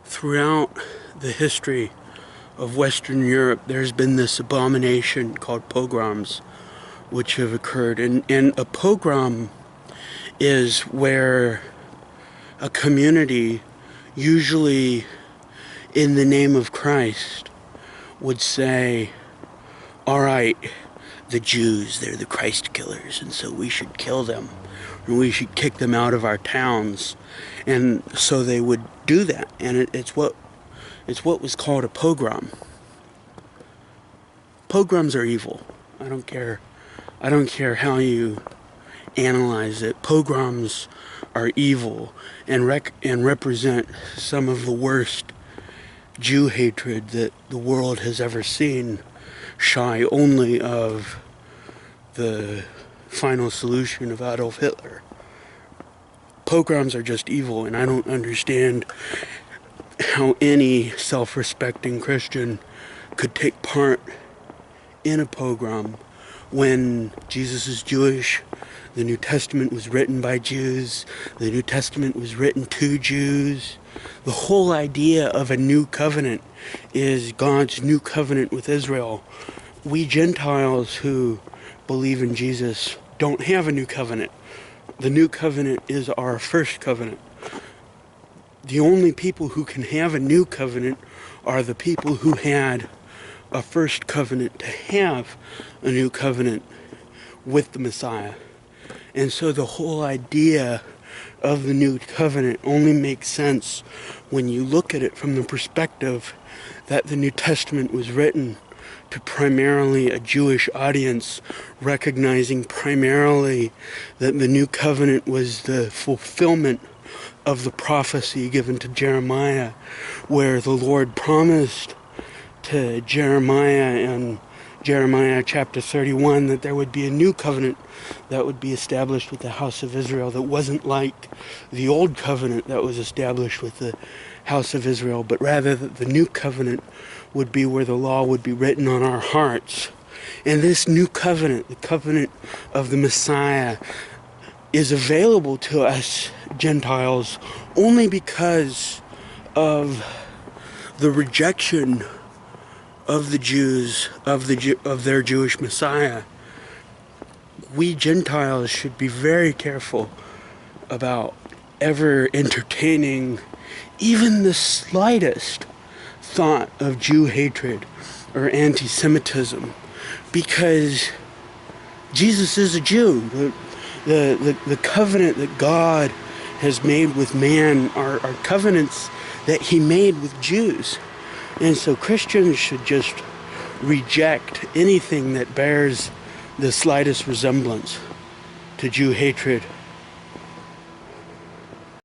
Throughout the history of Western Europe, there's been this abomination called pogroms, which have occurred. And a pogrom is where a community, usually in the name of Christ, would say, all right, the Jews, they're the Christ killers, and so we should kill them, and we should kick them out of our towns. And so they would do that, and it's what was called a pogrom. Pogroms are evil. I don't care how you analyze it. Pogroms are evil and represent some of the worst Jew hatred that the world has ever seen, shy only of the final solution of Adolf Hitler. Pogroms are just evil, and I don't understand how any self-respecting Christian could take part in a pogrom when Jesus is Jewish. The New Testament was written by Jews. The New Testament was written to Jews. The whole idea of a new covenant is God's new covenant with Israel. We Gentiles who believe in Jesus don't have a new covenant. The new covenant is our first covenant. The only people who can have a new covenant are the people who had a first covenant to have a new covenant with the Messiah. And so the whole idea of the new covenant only makes sense when you look at it from the perspective that the New Testament was written to primarily a Jewish audience, recognizing primarily that the new covenant was the fulfillment of the prophecy given to Jeremiah, where the Lord promised to Jeremiah in Jeremiah chapter 31 that there would be a new covenant that would be established with the house of Israel that wasn't like the old covenant that was established with the house of Israel, but rather that the new covenant would be where the law would be written on our hearts. And this new covenant, the covenant of the Messiah, is available to us Gentiles only because of the rejection of the Jews, of their Jewish Messiah. We Gentiles should be very careful about ever entertaining even the slightest thought of Jew hatred or anti-Semitism, because Jesus is a Jew. The covenant that God has made with man are covenants that he made with Jews. And so Christians should just reject anything that bears the slightest resemblance to Jew hatred.